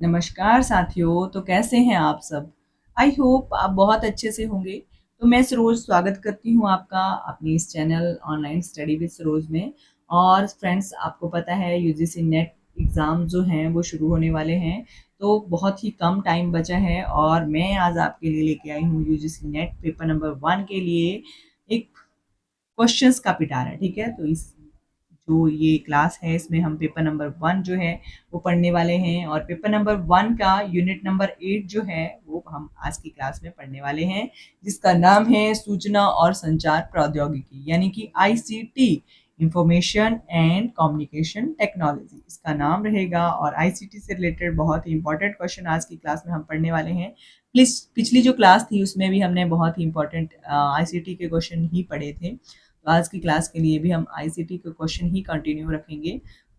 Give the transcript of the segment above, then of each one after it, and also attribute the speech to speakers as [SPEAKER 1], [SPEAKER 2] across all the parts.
[SPEAKER 1] नमस्कार साथियों। तो कैसे हैं आप सब? आई होप आप बहुत अच्छे से होंगे। तो मैं सरोज स्वागत करती हूँ आपका अपनी इस channel online study with Saroj में। और फ्रेंड्स, आपको पता है यूजीसी नेट एग्ज़ाम जो हैं वो शुरू होने वाले हैं। तो बहुत ही कम टाइम बचा है और मैं आज आपके लिए लेके आई हूँ यूजीसी नेट पेपर नंबर 1 के लिए एक क्वेश्चंस का पिटारा। ठीक है, तो इस जो ये क्लास है इसमें हम पेपर नंबर 1 जो है वो पढ़ने वाले हैं और पेपर नंबर 1 का यूनिट नंबर 8 जो है वो हम आज की क्लास में पढ़ने वाले हैं, जिसका नाम है सूचना और संचार प्रौद्योगिकी यानी कि ICT, information and communication technology इसका नाम रहेगा। और आईसीटी से रिलेटेड बहुत ही इंपॉर्टेंट क्वेश्चन आज की क्लास में हम पढ़ने वाले हैं। प्लीज पिछली जो क्लास थी उसमें भी हमने बहुत ही इंपॉर्टेंट आईसीटी के क्वेश्चन ही पढ़े थे। तो आज की क्लास के लिए भी हम आईसीटी के क्वेश्चन ही कंटिन्यू रखेंगे।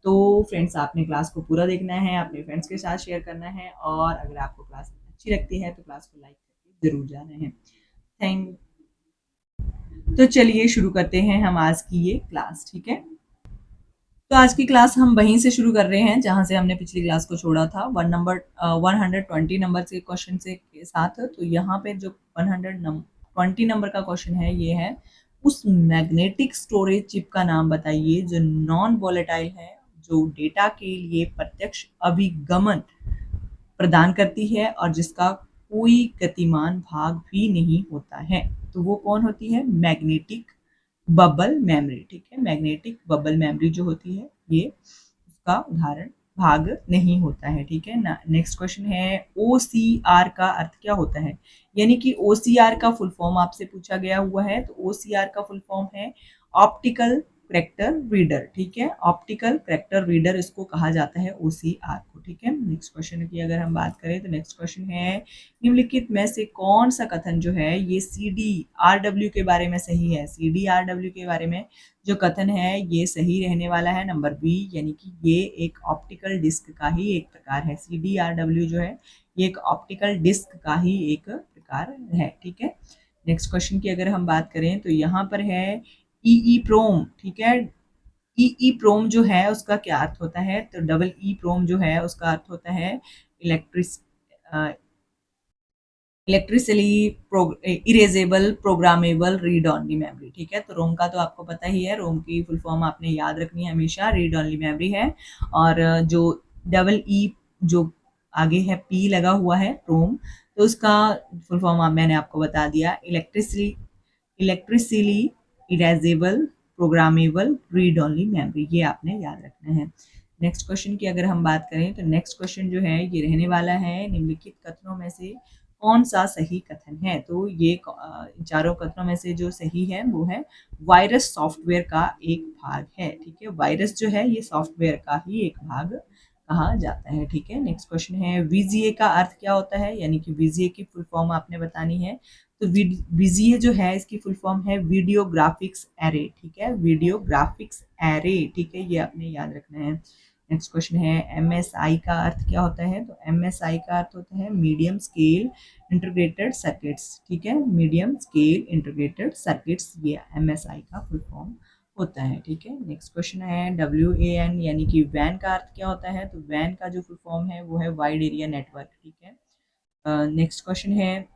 [SPEAKER 1] तो फ्रेंड्स, आपने क्लास को पूरा देखना है, अपने फ्रेंड्स के साथ शेयर करना है और अगर आपको क्लास अच्छी लगती है तो क्लास को लाइक करके ज़रूर जाना है। थैंक तो चलिए शुरू करते हैं हम आज की ये क्लास। ठीक है, तो आज की क्लास हम वहीं से शुरू कर रहे हैं जहां से हमने पिछली क्लास को छोड़ा था। 120 नंबर के क्वेश्चन से के साथ। तो यहाँ पे जो 120 नंबर का क्वेश्चन है ये है, उस मैग्नेटिक स्टोरेज चिप का नाम बताइए जो नॉन वोलेटाइल है, जो डेटा के लिए प्रत्यक्ष अभिगमन प्रदान करती है और जिसका कोई गतिमान भाग भी नहीं होता है। तो वो कौन होती है? Magnetic bubble memory. ठीक है, मैग्नेटिक बबल मेमोरी जो होती है ये उसका उदाहरण भाग नहीं होता है। ठीक है ना। नेक्स्ट क्वेश्चन है, ओ सी आर का अर्थ क्या होता है? यानी कि ओ सी आर का फुल फॉर्म आपसे पूछा गया हुआ है। तो ओ सी आर का फुल फॉर्म है ऑप्टिकल करेक्टर रीडर। ठीक है, ऑप्टिकल करेक्टर रीडर इसको कहा जाता है ओसीआर को। ठीक है, नेक्स्ट क्वेश्चन की अगर हम बात करें तो नेक्स्ट क्वेश्चन है, निम्नलिखित में से कौन सा कथन जो है ये सी डी आर डब्ल्यू के बारे में सही है? सी डी आर डब्ल्यू के बारे में जो कथन है ये सही रहने वाला है नंबर बी, यानी कि ये एक ऑप्टिकल डिस्क का ही एक प्रकार है। सी डी आर डब्ल्यू जो है ये एक ऑप्टिकल डिस्क का ही एक प्रकार है। ठीक है, नेक्स्ट क्वेश्चन की अगर हम बात करें तो यहाँ पर है ई प्रोम। ठीक है, ई प्रोम जो है उसका क्या अर्थ होता है? तो डबल ई प्रोम जो है उसका अर्थ होता है electric electrically erasable programmable read only memory. ठीक है, तो रोम का तो आपको पता ही है, रोम की फुल फॉर्म आपने याद रखनी है हमेशा, रीड ऑनली मेमोरी है। और जो डबल ई जो आगे है पी लगा हुआ है रोम, तो उसका फुल फॉर्म मैंने आपको बता दिया, electrically erasable programmable read only memory, ये आपने याद रखना है। नेक्स्ट क्वेश्चन की अगर हम बात करें तो नेक्स्ट क्वेश्चन जो है ये रहने वाला है, निम्नलिखित कथनों में से कौन सा सही कथन है? तो ये चारों कथनों में से जो सही है वो है वायरस सॉफ्टवेयर का एक भाग है। ठीक है, वायरस जो है ये सॉफ्टवेयर का ही एक भाग कहा जाता है। ठीक है, नेक्स्ट क्वेश्चन है, वीजीए का अर्थ क्या होता है? यानी कि वीजीए की फुल फॉर्म आपने बतानी है। तो वीजीए जो है इसकी फुल फॉर्म है वीडियो ग्राफिक्स एरे। ठीक है, वीडियो ग्राफिक्स एरे। ठीक है, ये आपने याद रखना है। नेक्स्ट क्वेश्चन है, एमएसआई का अर्थ क्या होता है? तो एमएसआई का अर्थ होता है मीडियम स्केल इंटीग्रेटेड सर्किट्स। ठीक है, मीडियम स्केल इंटीग्रेटेड सर्किट्स, ये एमएसआई का फुल फॉर्म होता है। ठीक है, नेक्स्ट क्वेश्चन है, डब्ल्यू ए एन यानी कि वैन का अर्थ क्या होता है? तो वैन का जो फुल फॉर्म है वो है वाइड एरिया नेटवर्क। ठीक है, नेक्स्ट क्वेश्चन है,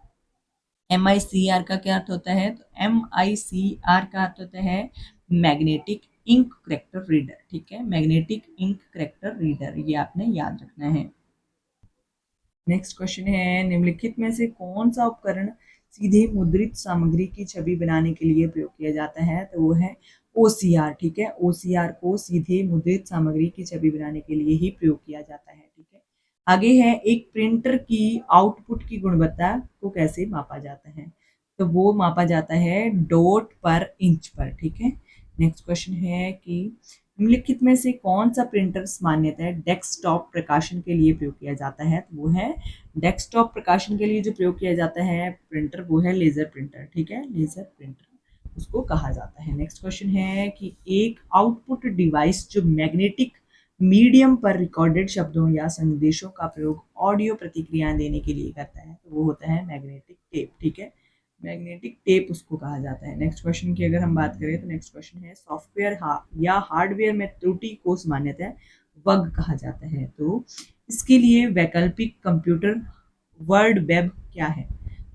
[SPEAKER 1] एम आई सी आर का क्या अर्थ होता है? तो एम आई सी आर का अर्थ होता है मैग्नेटिक इंक करेक्टर रीडर। ठीक है, मैग्नेटिक इंक करेक्टर रीडर, ये आपने याद रखना है। नेक्स्ट क्वेश्चन है, निम्नलिखित में से कौन सा उपकरण सीधे मुद्रित सामग्री की छवि बनाने के लिए प्रयोग किया जाता है? तो वो है ओसीआर। ठीक है, ओसीआर को सीधे मुद्रित सामग्री की छवि बनाने के लिए ही प्रयोग किया जाता है। ठीक है, आगे है, एक प्रिंटर की आउटपुट की गुणवत्ता को कैसे मापा जाता है? तो वो मापा जाता है डॉट पर इंच पर। ठीक है, नेक्स्ट क्वेश्चन है कि निम्नलिखित में से कौन सा प्रिंटर सामान्यतः डेस्कटॉप प्रकाशन के लिए प्रयोग किया जाता है? तो वो है डेस्कटॉप प्रकाशन के लिए जो प्रयोग किया जाता है प्रिंटर वो है लेजर प्रिंटर। ठीक है, लेजर प्रिंटर उसको कहा जाता है। नेक्स्ट क्वेश्चन है कि एक आउटपुट डिवाइस जो मैग्नेटिक मीडियम पर रिकॉर्डेड शब्दों या संदेशों का प्रयोग ऑडियो प्रतिक्रियाएं देने के लिए करता है, तो वो होता है मैग्नेटिक टेप। ठीक है, मैग्नेटिक टेप उसको कहा जाता है। नेक्स्ट क्वेश्चन की अगर हम बात करें तो नेक्स्ट क्वेश्चन है, सॉफ्टवेयर या हार्डवेयर में त्रुटि को सामान्यतः बग कहा जाता है। तो इसके लिए वैकल्पिक कंप्यूटर वर्ड वेब क्या है?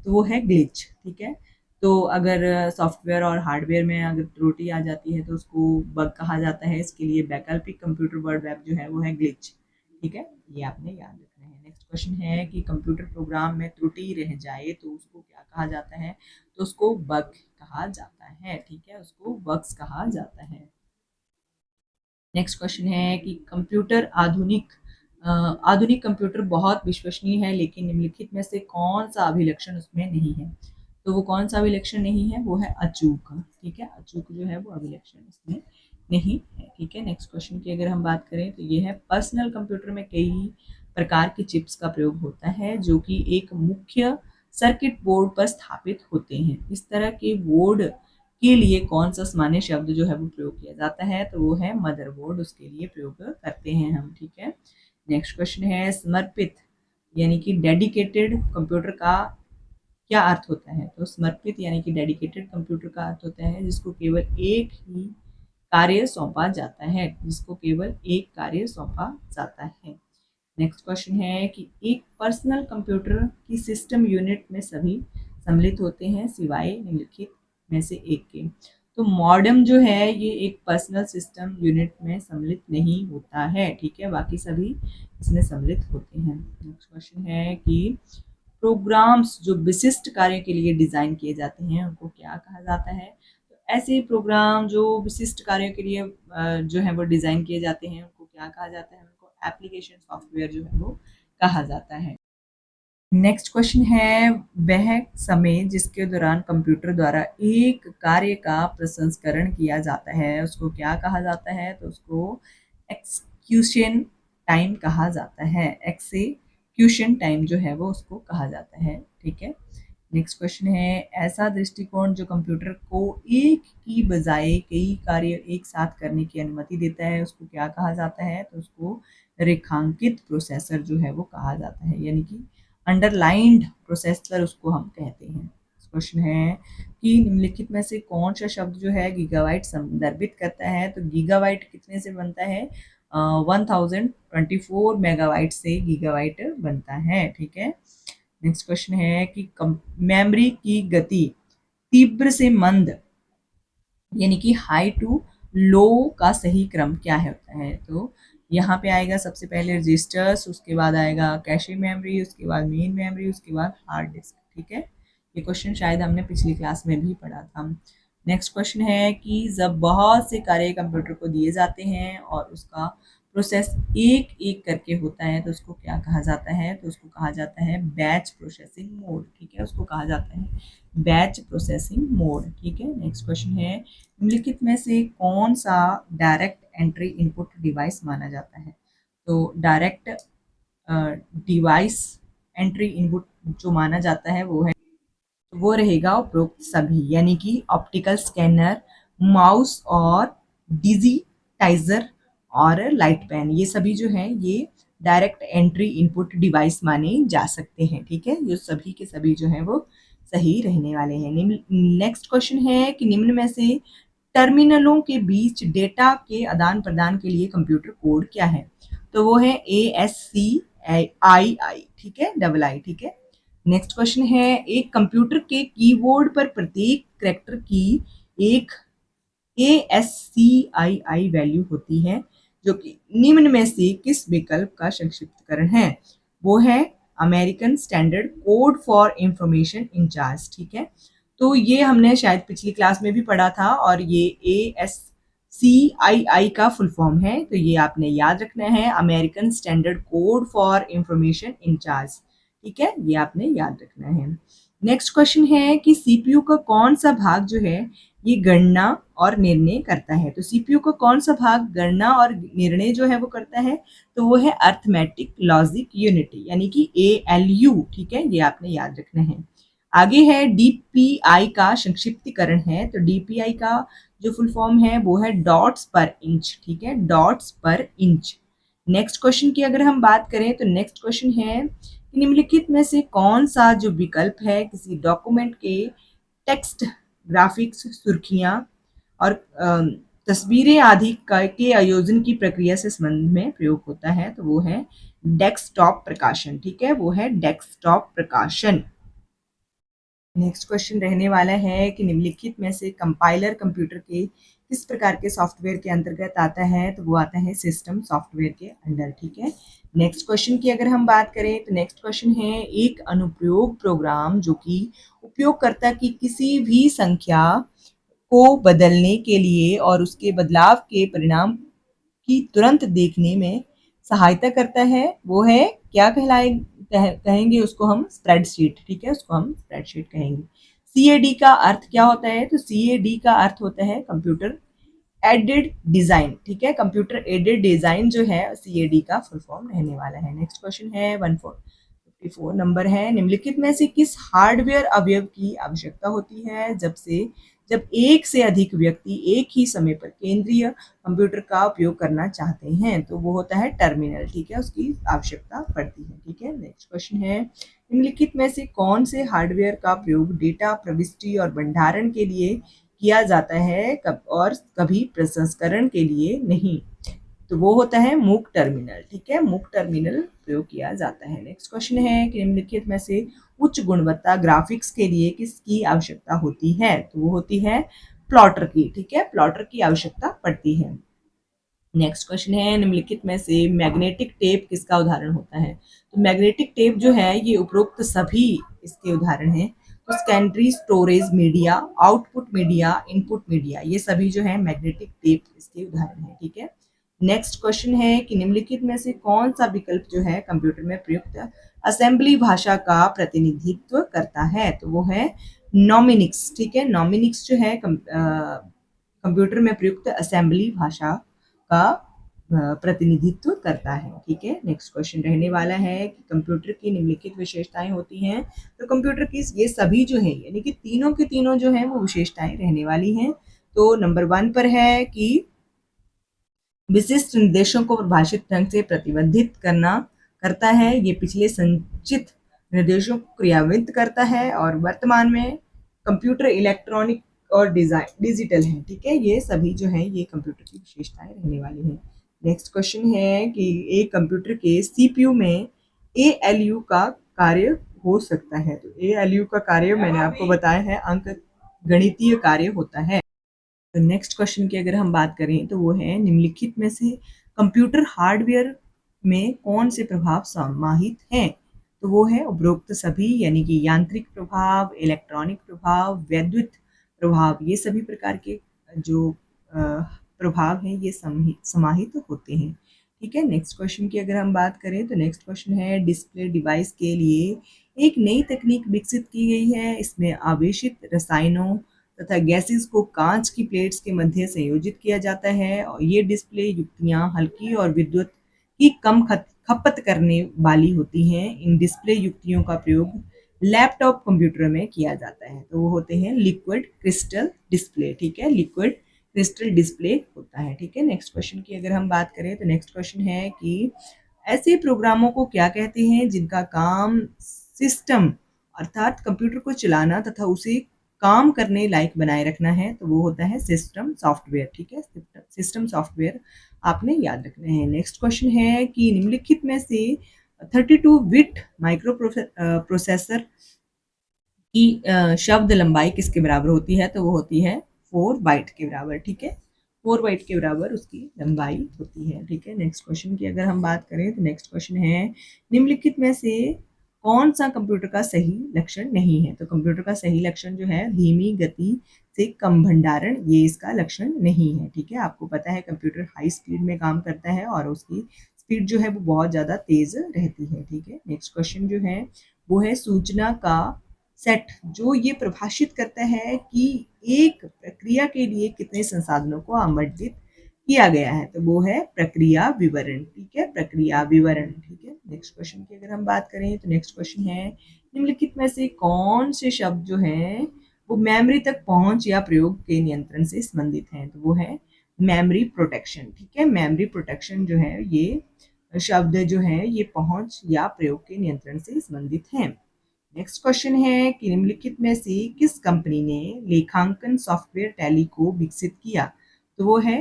[SPEAKER 1] तो वो है ग्लिच। ठीक है, तो अगर सॉफ्टवेयर और हार्डवेयर में अगर त्रुटि आ जाती है तो उसको बग कहा जाता है। इसके लिए वैकल्पिक कंप्यूटर वर्ड वेब जो है वो है ग्लिच। ठीक है, ये आपने याद रखना है। नेक्स्ट क्वेश्चन है कि कंप्यूटर प्रोग्राम में त्रुटि रह जाए तो उसको क्या कहा जाता है? तो उसको बग कहा जाता है। ठीक है, उसको बग्स कहा जाता है। नेक्स्ट क्वेश्चन है कि आधुनिक कंप्यूटर बहुत विश्वसनीय है, लेकिन निम्नलिखित में से कौन सा अभिलक्षण उसमें नहीं है? तो वो कौन सा अभिलक्षण नहीं है? वो है अचूक। ठीक है, अचूक जो है वो अभिलक्षण इसमें नहीं है। ठीक है, नेक्स्ट क्वेश्चन की अगर हम बात करें तो ये है पर्सनल कंप्यूटर में कई प्रकार के चिप्स का प्रयोग होता है जो कि एक मुख्य सर्किट बोर्ड पर स्थापित होते हैं। इस तरह के बोर्ड के लिए कौन सा सामान्य शब्द जो है वो प्रयोग किया जाता है? तो वो है मदरबोर्ड, उसके लिए प्रयोग करते हैं हम। ठीक है, नेक्स्ट क्वेश्चन है समर्पित यानी कि डेडिकेटेड कंप्यूटर का क्या अर्थ होता है? तो समर्पित यानी कि डेडिकेटेड कंप्यूटर का अर्थ होता है जिसको केवल एक ही कार्य सौंपा जाता है, जिसको केवल एक कार्य सौंपा जाता है। नेक्स्ट क्वेश्चन है कि एक पर्सनल कंप्यूटर की सिस्टम यूनिट में सभी सम्मिलित होते हैं सिवाय निम्नलिखित में से एक के। तो मॉडेम जो है ये एक पर्सनल सिस्टम यूनिट में सम्मिलित नहीं होता है। ठीक है, बाकी सभी इसमें सम्मिलित होते हैं। नेक्स्ट क्वेश्चन है कि प्रोग्राम्स जो विशिष्ट कार्य के लिए डिजाइन किए जाते हैं उनको क्या कहा जाता है? तो ऐसे प्रोग्राम जो विशिष्ट कार्यों के लिए जो है वो डिजाइन किए जाते हैं उनको क्या कहा जाता है? उनको एप्लीकेशन सॉफ्टवेयर जो है वो कहा जाता है। नेक्स्ट क्वेश्चन है वह समय जिसके दौरान कंप्यूटर द्वारा एक कार्य का प्रसंस्करण किया जाता है उसको क्या कहा जाता है? तो उसको एक्सक्यूशन टाइम कहा जाता है। एक्सेक्यूशन टाइम जो है वो उसको कहा जाता है। ठीक है, नेक्स्ट क्वेश्चन है ऐसा दृष्टिकोण जो कंप्यूटर को एक की बजाय कई कार्य एक साथ करने की अनुमति देता है उसको क्या कहा जाता है? तो उसको रेखांकित प्रोसेसर जो है वो कहा जाता है, यानी कि अंडरलाइंड प्रोसेसर उसको हम कहते हैं। क्वेश्चन है कि निम्नलिखित में से कौन सा शब्द जो है गीगाबाइट संदर्भित करता है? तो गीगाबाइट कितने से बनता है? 1024 मेगाबाइट से गीगाबाइट बनता है। ठीक है, नेक्स्ट क्वेश्चन है कि मेमोरी की गति तीव्र से मंद यानी कि हाई टू लो का सही क्रम क्या है होता है? तो यहाँ पे आएगा सबसे पहले रजिस्टर्स, उसके बाद आएगा कैशे मेमोरी, उसके बाद मेन मेमोरी, उसके बाद हार्ड डिस्क। ठीक है, ये क्वेश्चन शायद हमने पिछली क्लास में भी पढ़ा था। नेक्स्ट क्वेश्चन है कि जब बहुत से कार्य कंप्यूटर को दिए जाते हैं और उसका प्रोसेस एक एक करके होता है तो उसको क्या कहा जाता है? तो उसको कहा जाता है बैच प्रोसेसिंग मोड। ठीक है, उसको कहा जाता है बैच प्रोसेसिंग मोड। ठीक है, नेक्स्ट क्वेश्चन है निम्नलिखित में से कौन सा डायरेक्ट एंट्री इनपुट डिवाइस माना जाता है? तो डायरेक्ट डिवाइस एंट्री इनपुट जो माना जाता है वो रहेगा उपरोक्त सभी, यानी कि ऑप्टिकल स्कैनर, माउस और डिजिटाइजर और लाइट पेन, ये सभी जो हैं ये डायरेक्ट एंट्री इनपुट डिवाइस माने जा सकते हैं। ठीक है, ये सभी के सभी जो हैं वो सही रहने वाले हैं। नेक्स्ट क्वेश्चन है कि निम्न में से टर्मिनलों के बीच डेटा के आदान प्रदान के लिए कंप्यूटर कोड क्या है? तो वो है ASCII। ठीक है, डबल आई। ठीक है, नेक्स्ट क्वेश्चन है एक कंप्यूटर के कीबोर्ड पर प्रत्येक कैरेक्टर की एक ASCII वैल्यू होती है जो कि निम्न में से किस विकल्प का संक्षिप्तकरण है? वो है American standard code for information interchange. ठीक है, तो ये हमने शायद पिछली क्लास में भी पढ़ा था और ये ASCII का फुल फॉर्म है, तो ये आपने याद रखना है, American standard code for information interchange. ठीक है, ये आपने याद रखना है। नेक्स्ट क्वेश्चन है कि सीपीयू का कौन सा भाग जो है ये गणना और निर्णय करता है? तो सीपीयू का कौन सा भाग गणना और निर्णय जो है वो करता है? तो वो है अर्थमेटिक लॉजिक यूनिटी, यानी कि ALU। ठीक है, ये आपने याद रखना है। आगे है DPI का संक्षिप्तीकरण है, तो DPI का जो फुल फॉर्म है वो है डॉट्स पर इंच। ठीक है, डॉट्स पर इंच। नेक्स्ट क्वेश्चन की अगर हम बात करें तो नेक्स्ट क्वेश्चन है निम्नलिखित में से कौन सा जो विकल्प है किसी डॉक्यूमेंट के टेक्स्ट, ग्राफिक्स, सुर्खियां और तस्वीरें आदि के आयोजन की प्रक्रिया से संबंध में प्रयोग होता है? तो वो है डेस्कटॉप प्रकाशन, ठीक है, वो है डेस्कटॉप प्रकाशन। नेक्स्ट क्वेश्चन रहने वाला है कि निम्नलिखित में से कंपाइलर कंप्यूटर के किस प्रकार के सॉफ्टवेयर के अंतर्गत आता है, तो वो आता है सिस्टम सॉफ्टवेयर के अंडर, ठीक है। नेक्स्ट क्वेश्चन की अगर हम बात करें तो नेक्स्ट क्वेश्चन है एक अनुप्रयोग प्रोग्राम जो कि उपयोगकर्ता की किसी भी संख्या को बदलने के लिए और उसके बदलाव के परिणाम की तुरंत देखने में सहायता करता है, वो है क्या कहेंगे उसको हम स्प्रेडशीट, ठीक है, उसको हम स्प्रेडशीट कहेंगे। सीएडी का अर्थ क्या होता है, तो सीएडी का अर्थ होता है कंप्यूटर एडेड डिजाइन, ठीक है, कंप्यूटर एडेड डिजाइन जो है सीएडी का फुल फॉर्म रहने वाला है। नेक्स्ट क्वेश्चन है 1454 नंबर है, निम्नलिखित में से किस हार्डवेयर अवयव की आवश्यकता होती है जब एक से अधिक व्यक्ति एक ही समय पर केंद्रीय कंप्यूटर का उपयोग करना चाहते हैं, तो वो होता है टर्मिनल, ठीक है, उसकी आवश्यकता पड़ती है, ठीक है। नेक्स्ट क्वेश्चन है निम्नलिखित में से कौन से हार्डवेयर का प्रयोग डेटा प्रविष्टि और भंडारण के लिए किया जाता है और कभी प्रसंस्करण के लिए नहीं, तो वो होता है मूक टर्मिनल, ठीक है, मूक टर्मिनल प्रयोग किया जाता है। नेक्स्ट क्वेश्चन है कि निम्नलिखित में से उच्च गुणवत्ता ग्राफिक्स के लिए किसकी आवश्यकता होती है, तो वो होती है प्लॉटर की, ठीक है, प्लॉटर की आवश्यकता पड़ती है। नेक्स्ट क्वेश्चन है निम्नलिखित में से मैग्नेटिक टेप किसका उदाहरण होता है, तो मैग्नेटिक टेप जो है ये उपरोक्त सभी इसके उदाहरण हैं, तो secondary storage media, output media, input media, ये सभी जो है मैग्नेटिक टेप इसके उदाहरण है, ठीक है। नेक्स्ट क्वेश्चन है कि निम्नलिखित में से कौन सा विकल्प जो है कंप्यूटर में प्रयुक्त असेंबली भाषा का प्रतिनिधित्व करता है, तो वो है नॉमिनिक्स, ठीक है, नॉमिनिक्स जो है कंप्यूटर में प्रयुक्त असेंबली भाषा का प्रतिनिधित्व करता है, ठीक है। नेक्स्ट क्वेश्चन रहने वाला है कि कंप्यूटर की निम्नलिखित विशेषताएं होती हैं, तो कंप्यूटर की ये सभी जो है यानी कि तीनों के तीनों जो है वो विशेषताएं रहने वाली हैं। तो नंबर 1 पर है कि विशिष्ट निर्देशों को प्रभाषित ढंग से प्रतिबंधित करता है, ये पिछले संचित निर्देशों को क्रियान्वित करता है और वर्तमान में कंप्यूटर इलेक्ट्रॉनिक और डिजिटल है, ठीक है, ये सभी जो है ये कंप्यूटर की विशेषताएं रहने वाली हैं। नेक्स्ट क्वेश्चन है कि एक कंप्यूटर के सीपीयू में एएलयू का कार्य हो सकता है, तो एएलयू का कार्य मैंने आपको बताया है अंक गणितीय कार्य होता है। तो नेक्स्ट क्वेश्चन की अगर हम बात करें तो वो है निम्नलिखित में से कंप्यूटर हार्डवेयर में कौन से प्रभाव समाहित हैं, तो वो है उपरोक्त सभी यानी कि यांत्रिक प्रभाव, इलेक्ट्रॉनिक प्रभाव, वैद्युत प्रभाव, ये सभी प्रकार के जो प्रभाव हैं ये समाहित होते हैं, ठीक है। नेक्स्ट क्वेश्चन की अगर हम बात करें तो नेक्स्ट क्वेश्चन है डिस्प्ले डिवाइस के लिए एक नई तकनीक विकसित की गई है, इसमें आवेशित रसायनों तथा गैसेस को कांच की प्लेट्स के मध्य संयोजित किया जाता है और ये डिस्प्ले युक्तियां हल्की और विद्युत की कम खपत करने वाली होती हैं। इन डिस्प्ले युक्तियों का प्रयोग लैपटॉप कंप्यूटर में किया जाता है, तो वो होते हैं लिक्विड क्रिस्टल डिस्प्ले, ठीक है, लिक्विड क्रिस्टल डिस्प्ले होता है, ठीक है। नेक्स्ट क्वेश्चन की अगर हम बात करें तो नेक्स्ट क्वेश्चन है कि ऐसे प्रोग्रामों को क्या कहते हैं जिनका काम सिस्टम अर्थात कंप्यूटर को चलाना तथा उसे काम करने लायक बनाए रखना है, तो वो होता है सिस्टम सॉफ्टवेयर, ठीक है, सिस्टम सॉफ्टवेयर आपने याद रखना है। नेक्स्ट क्वेश्चन है कि निम्नलिखित में से 32 बिट माइक्रो प्रोसेसर की शब्द लंबाई किसके बराबर होती है, तो वो होती है 4 बाइट के बराबर, ठीक है, 4 बाइट के बराबर उसकी लंबाई होती है, ठीक है। नेक्स्ट क्वेश्चन की अगर हम बात करें तो नेक्स्ट क्वेश्चन है निम्नलिखित में से कौन सा कंप्यूटर का सही लक्षण नहीं है, तो कंप्यूटर का सही लक्षण जो है धीमी गति से कम भंडारण, ये इसका लक्षण नहीं है, ठीक है। आपको पता है कंप्यूटर हाई स्पीड में काम करता है और उसकी स्पीड जो है वो बहुत ज़्यादा तेज रहती है, ठीक है। नेक्स्ट क्वेश्चन जो है वो है सूचना का सेट जो ये प्रभाषित करता है कि एक प्रक्रिया के लिए कितने संसाधनों को आवंटित किया गया है, तो वो है प्रक्रिया विवरण, ठीक है, प्रक्रिया विवरण, ठीक है। नेक्स्ट क्वेश्चन की अगर हम बात करें तो नेक्स्ट क्वेश्चन है निम्नलिखित में से कौन से शब्द जो हैं वो मेमोरी तक पहुंच या प्रयोग के नियंत्रण से संबंधित हैं, तो वो है मेमोरी प्रोटेक्शन, ठीक है, मेमोरी प्रोटेक्शन जो है ये शब्द जो है ये पहुंच या प्रयोग के नियंत्रण से संबंधित हैं। नेक्स्ट क्वेश्चन है कि निम्नलिखित में से किस कंपनी ने लेखांकन सॉफ्टवेयर टैली को विकसित किया, तो वो है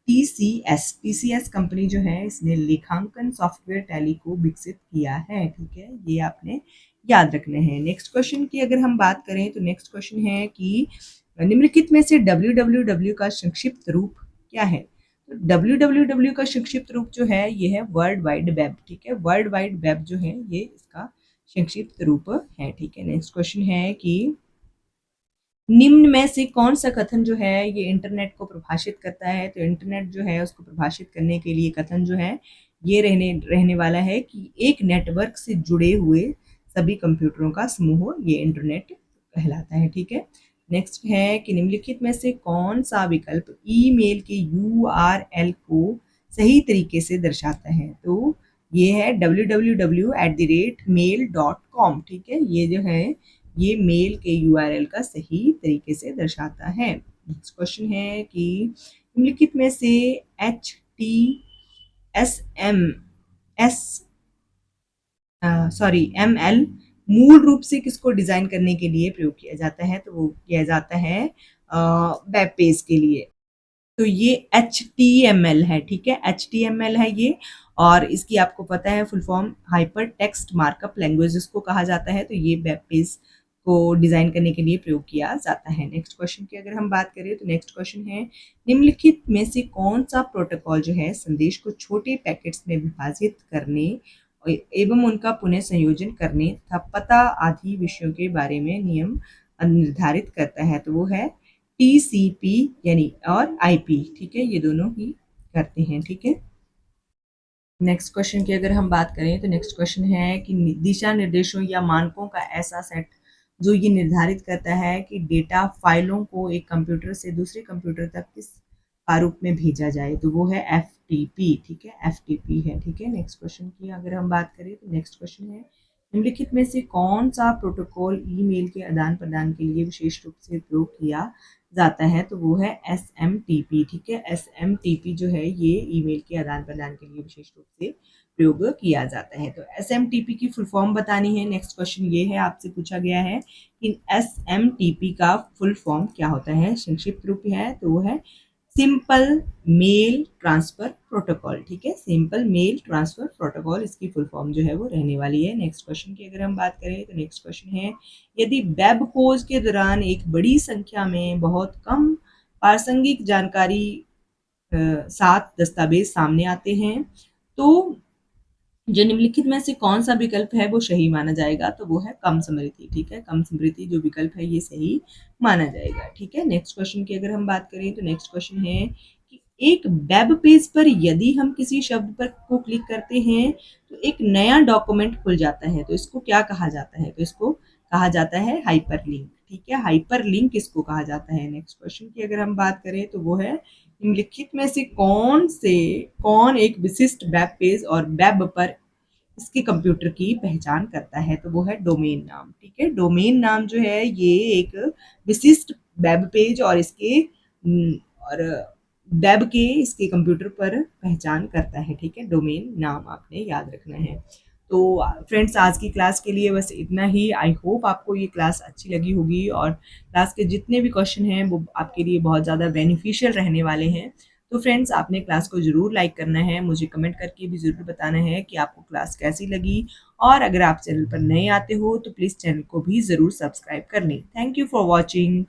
[SPEAKER 1] टीसीएस कंपनी जो है इसने लेखांकन सॉफ्टवेयर टैली को विकसित किया है। ठीक है, ये आपने याद रखने हैं। नेक्स्ट क्वेश्चन की अगर हम बात करें तो नेक्स्ट क्वेश्चन है कि निम्नलिखित में से www का संक्षिप्त रूप क्या है? तो www का संक्षिप्त रूप जो है ये है वर्ल्ड वाइड वेब। ठीक है, वर्ल्ड वाइड वेब जो है ये इसका संक्षिप्त रूप है। ठीक है, नेक्स्ट क्वेश्चन है कि निम्न में से कौन सा कथन जो है ये इंटरनेट को परिभाषित करता है? तो इंटरनेट जो है उसको परिभाषित करने के लिए कथन जो है ये रहने वाला है कि एक नेटवर्क से जुड़े हुए सभी कंप्यूटरों का समूह ये इंटरनेट कहलाता है। ठीक है, नेक्स्ट है कि निम्नलिखित में से कौन सा विकल्प ईमेल के URL को सही तरीके से दर्शाता है? तो ये है www@mail.com। ठीक है, ये जो है ये मेल के URL का सही तरीके से दर्शाता है। नेक्स्ट क्वेश्चन है कि निम्नलिखित में से ML मूल रूप से किसको डिजाइन करने के लिए प्रयोग किया जाता है? तो वो किया जाता है वेब पेज के लिए। तो ये HTML है। ठीक है, HTML है ये, और इसकी आपको पता है full form hyper text markup language इसको कहा जाता है। तो ये वेब पेज को डिजाइन करने के लिए प्रयोग किया जाता है। नेक्स्ट क्वेश्चन की अगर हम बात करें तो नेक्स्ट क्वेश्चन है निम्नलिखित में से कौन सा प्रोटोकॉल जो है संदेश को छोटे पैकेट्स में विभाजित करने एवं उनका पुनः संयोजन करने तथा पता आदि विषयों के बारे में नियम निर्धारित करता है? तो वो है TCP यानी और IP। ठीक है, ये दोनों ही करते हैं। ठीक है, नेक्स्ट क्वेश्चन की अगर हम बात करें तो नेक्स्ट क्वेश्चन है कि दिशा निर्देशों या मानकों का ऐसा सेट जो ये निर्धारित करता है कि डेटा फाइलों को एक कंप्यूटर से दूसरे कंप्यूटर तक किस प्रारूप में भेजा जाए? तो वो है FTP। ठीक है, FTP है। ठीक है, नेक्स्ट क्वेश्चन की अगर हम बात करें तो नेक्स्ट क्वेश्चन है निम्नलिखित में से कौन सा प्रोटोकॉल ईमेल के आदान प्रदान के लिए विशेष रूप से प्रयोग किया जाता है? तो वो है SMTP। ठीक है, SMTP जो है ये ईमेल के आदान प्रदान के लिए विशेष रूप से प्रयोग किया जाता है। तो SMTP की फुल फॉर्म बतानी है। नेक्स्ट क्वेश्चन ये है, आपसे पूछा गया है कि SMTP का फुल फॉर्म क्या होता है? संक्षिप्त रूप है तो वो है सिंपल मेल ट्रांसफर प्रोटोकॉल। ठीक है, सिंपल मेल ट्रांसफर प्रोटोकॉल इसकी फुल फॉर्म जो है वो रहने वाली है। नेक्स्ट क्वेश्चन की अगर हम बात करें तो नेक्स्ट क्वेश्चन है यदि वेब खोज के दौरान एक बड़ी संख्या में बहुत कम प्रासंगिक जानकारी साथ दस्तावेज सामने आते हैं तो जो निम्नलिखित में से कौन सा विकल्प है वो सही माना जाएगा? तो वो है कम स्मृति। ठीक है, कम स्मृति जो विकल्प है ये सही माना जाएगा। ठीक है, नेक्स्ट क्वेश्चन की अगर हम बात करें तो नेक्स्ट क्वेश्चन है कि एक वेब पेज पर यदि हम किसी शब्द पर को क्लिक करते हैं तो एक नया डॉक्यूमेंट खुल जाता है, तो इसको क्या कहा जाता है? तो इसको कहा जाता है हाइपरलिंक। ठीक है, हाइपरलिंक इसको कहा जाता है। नेक्स्ट क्वेश्चन की अगर हम बात करें तो वो है निम्नलिखित में से कौन एक विशिष्ट वेब पेज और वेब पर इसके कंप्यूटर की पहचान करता है? तो वो है डोमेन नाम। ठीक है, डोमेन नाम जो है ये एक विशिष्ट वेब पेज और इसके और वेब के इसके कंप्यूटर पर पहचान करता है। ठीक है, डोमेन नाम आपने याद रखना है। तो फ्रेंड्स आज की क्लास के लिए बस इतना ही। आई होप आपको ये क्लास अच्छी लगी होगी और क्लास के जितने भी क्वेश्चन हैं वो आपके लिए बहुत ज़्यादा बेनिफिशियल रहने वाले हैं। तो फ्रेंड्स आपने क्लास को ज़रूर लाइक करना है, मुझे कमेंट करके भी ज़रूर बताना है कि आपको क्लास कैसी लगी, और अगर आप चैनल पर नए आते हो तो प्लीज़ चैनल को भी ज़रूर सब्सक्राइब कर लें। Thank you for watching.